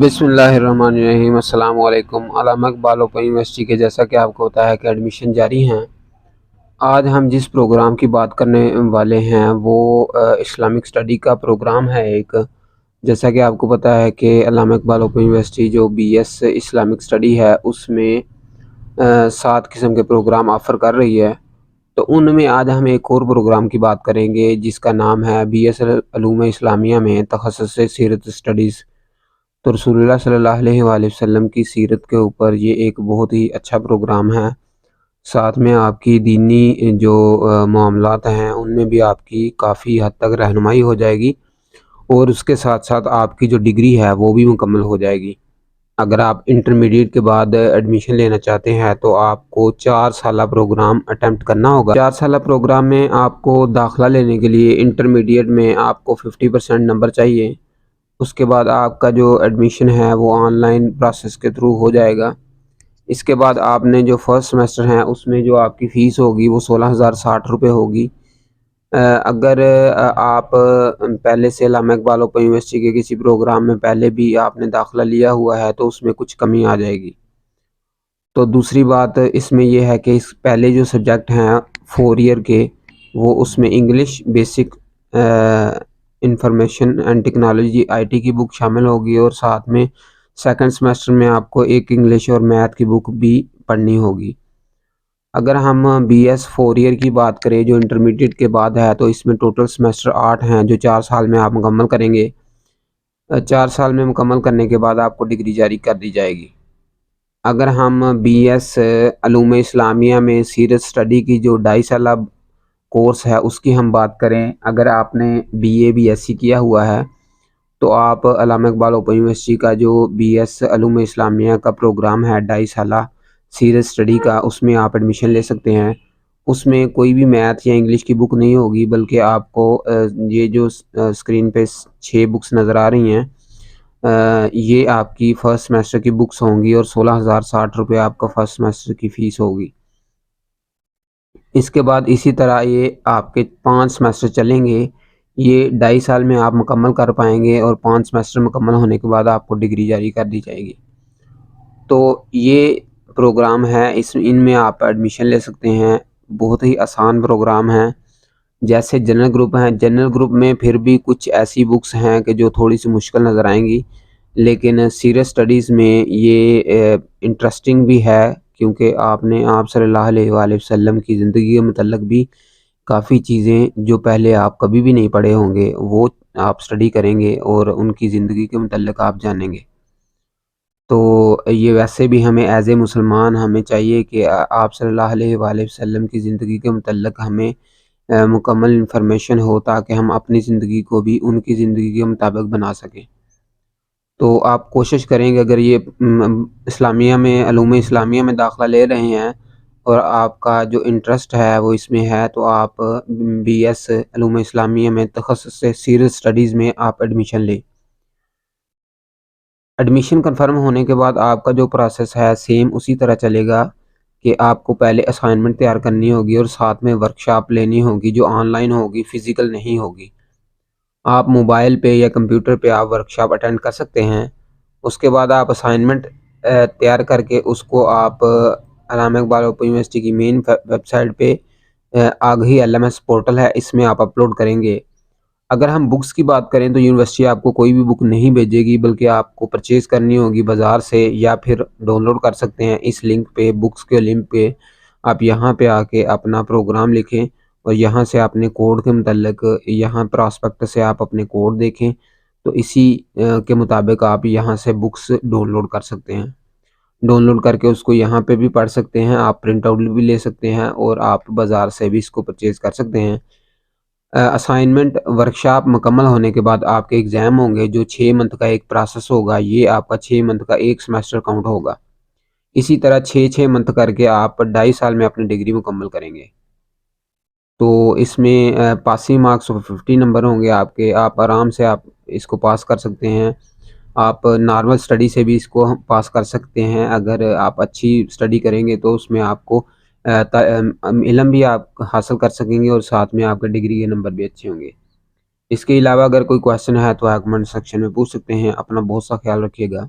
بسم اللہ الرحمن الرحیم۔ السلام علیکم۔ علامہ اقبال اوپن یونیورسٹی کے جیسا کہ آپ کو پتہ ہے کہ ایڈمیشن جاری ہیں۔ آج ہم جس پروگرام کی بات کرنے والے ہیں وہ اسلامک اسٹڈی کا پروگرام ہے ایک۔ جیسا کہ آپ کو پتہ ہے کہ علامہ اقبال اوپن یونیورسٹی جو BS اسلامک اسٹڈی ہے اس میں 7 قسم کے پروگرام آفر کر رہی ہے، تو ان میں آج ہم ایک اور پروگرام کی بات کریں گے جس کا نام ہے BS علوم اسلامیہ میں تخصص سیرت اسٹڈیز۔ تو رسول اللہ صلی اللہ علیہ وآلہ وسلم کی سیرت کے اوپر یہ ایک بہت ہی اچھا پروگرام ہے۔ ساتھ میں آپ کی دینی جو معاملات ہیں ان میں بھی آپ کی کافی حد تک رہنمائی ہو جائے گی، اور اس کے ساتھ ساتھ آپ کی جو ڈگری ہے وہ بھی مکمل ہو جائے گی۔ اگر آپ انٹرمیڈیٹ کے بعد ایڈمیشن لینا چاہتے ہیں تو آپ کو 4 سالہ پروگرام اٹیمپٹ کرنا ہوگا۔ 4 سالہ پروگرام میں آپ کو داخلہ لینے کے لیے انٹرمیڈیٹ میں آپ کو 50% نمبر چاہیے۔ اس کے بعد آپ کا جو ایڈمیشن ہے وہ آن لائن پروسیس کے تھرو ہو جائے گا۔ اس کے بعد آپ نے جو فرسٹ سیمسٹر ہیں اس میں جو آپ کی فیس ہوگی وہ 16,060 روپے ہوگی۔ اگر آپ پہلے سے علامہ اقبال اوپن یونیورسٹی کے کسی پروگرام میں پہلے بھی آپ نے داخلہ لیا ہوا ہے تو اس میں کچھ کمی آ جائے گی۔ تو دوسری بات اس میں یہ ہے کہ اس پہلے جو سبجیکٹ ہیں 4 ایئر کے وہ اس میں English basic information and technology IT کی بک شامل ہوگی، اور ساتھ میں سیکنڈ سیمسٹر میں آپ کو ایک انگلش اور میتھ کی بک بھی پڑھنی ہوگی۔ اگر ہم BS 4 ایئر کی بات کریں جو انٹرمیڈیٹ کے بعد ہے تو اس میں ٹوٹل سیمسٹر 8 ہیں جو 4 سال میں آپ مکمل کریں گے۔ 4 سال میں مکمل کرنے کے بعد آپ کو ڈگری جاری کر دی جائے گی۔ اگر ہم BS علوم اسلامیہ میں سیرت اسٹڈی کی جو 2.5 سالہ کورس ہے اس کی ہم بات کریں، اگر آپ نے BA BSc کیا ہوا ہے تو آپ علامہ اقبال اوپن یونیورسٹی کا جو BS علوم اسلامیہ کا پروگرام ہے 2.5 سالہ سیرت اسٹڈی کا، اس میں آپ ایڈمیشن لے سکتے ہیں۔ اس میں کوئی بھی میتھ یا انگلش کی بک نہیں ہوگی، بلکہ آپ کو یہ جو اسکرین پہ 6 بکس نظر آ رہی ہیں یہ آپ کی فرسٹ سیمسٹر کی بکس ہوں گی، اور 16,060 روپے آپ کا فرسٹ سیمسٹر کی فیس ہوگی۔ اس کے بعد اسی طرح یہ آپ کے 5 سیمسٹر چلیں گے، یہ 2.5 سال میں آپ مکمل کر پائیں گے، اور 5 سیمسٹر مکمل ہونے کے بعد آپ کو ڈگری جاری کر دی جائے گی۔ تو یہ پروگرام ہے، ان میں آپ ایڈمیشن لے سکتے ہیں۔ بہت ہی آسان پروگرام ہے۔ جیسے جنرل گروپ ہیں، جنرل گروپ میں پھر بھی کچھ ایسی بکس ہیں کہ جو تھوڑی سی مشکل نظر آئیں گی، لیکن سیرت اسٹڈیز میں یہ انٹرسٹنگ بھی ہے، کیونکہ آپ صلی اللہ علیہ وآلہ وسلم کی زندگی کے متعلق بھی کافی چیزیں جو پہلے آپ کبھی بھی نہیں پڑھے ہوں گے وہ آپ اسٹڈی کریں گے، اور ان کی زندگی کے متعلق آپ جانیں گے۔ تو یہ ویسے بھی ہمیں ایز اے مسلمان ہمیں چاہیے کہ آپ صلی اللہ علیہ وآلہ وسلم کی زندگی کے متعلق ہمیں مکمل انفارمیشن ہو، تاکہ ہم اپنی زندگی کو بھی ان کی زندگی کے مطابق بنا سکیں۔ تو آپ کوشش کریں گے اگر یہ اسلامیہ میں علوم اسلامیہ میں داخلہ لے رہے ہیں اور آپ کا جو انٹرسٹ ہے وہ اس میں ہے، تو آپ BS علوم اسلامیہ میں تخصص سیرت اسٹڈیز میں آپ ایڈمیشن لیں۔ ایڈمیشن کنفرم ہونے کے بعد آپ کا جو پروسیس ہے سیم اسی طرح چلے گا کہ آپ کو پہلے اسائنمنٹ تیار کرنی ہوگی، اور ساتھ میں ورکشاپ لینی ہوگی جو آن لائن ہوگی، فزیکل نہیں ہوگی۔ آپ موبائل پہ یا کمپیوٹر پہ آپ ورکشاپ اٹینڈ کر سکتے ہیں۔ اس کے بعد آپ اسائنمنٹ تیار کر کے اس کو آپ علامہ اقبال اوپن یونیورسٹی کی مین ویب سائٹ پہ آگہی LMS پورٹل ہے، اس میں آپ اپلوڈ کریں گے۔ اگر ہم بکس کی بات کریں تو یونیورسٹی آپ کو کوئی بھی بک نہیں بھیجے گی، بلکہ آپ کو پرچیز کرنی ہوگی بازار سے، یا پھر ڈاؤن لوڈ کر سکتے ہیں اس لنک پہ، بکس کے لنک پہ۔ آپ یہاں پہ آ کے اپنا پروگرام لکھیں، اور یہاں سے اپنے کوڈ کے متعلق یہاں پراسپیکٹ سے آپ اپنے کوڈ دیکھیں، تو اسی کے مطابق آپ یہاں سے بکس ڈاؤن لوڈ کر سکتے ہیں۔ ڈاؤن لوڈ کر کے اس کو یہاں پہ بھی پڑھ سکتے ہیں، آپ پرنٹ آؤٹ بھی لے سکتے ہیں، اور آپ بازار سے بھی اس کو پرچیز کر سکتے ہیں۔ اسائنمنٹ ورکشاپ مکمل ہونے کے بعد آپ کے ایگزام ہوں گے، جو 6 منتھ کا ایک پروسیس ہوگا، یہ آپ کا 6 منتھ کا ایک سیمسٹر کاؤنٹ ہوگا۔ اسی طرح 6 منتھ کر کے آپ 2.5 سال میں اپنی ڈگری مکمل کریں گے۔ تو اس میں پاسنگ مارکس 50 نمبر ہوں گے آپ کے، آپ آرام سے آپ اس کو پاس کر سکتے ہیں۔ آپ نارمل سٹڈی سے بھی اس کو پاس کر سکتے ہیں۔ اگر آپ اچھی سٹڈی کریں گے تو اس میں آپ کو علم بھی آپ حاصل کر سکیں گے، اور ساتھ میں آپ کے ڈگری کے نمبر بھی اچھے ہوں گے۔ اس کے علاوہ اگر کوئی کویشچن ہے تو آپ کمنٹ سیکشن میں پوچھ سکتے ہیں۔ اپنا بہت سا خیال رکھیے گا۔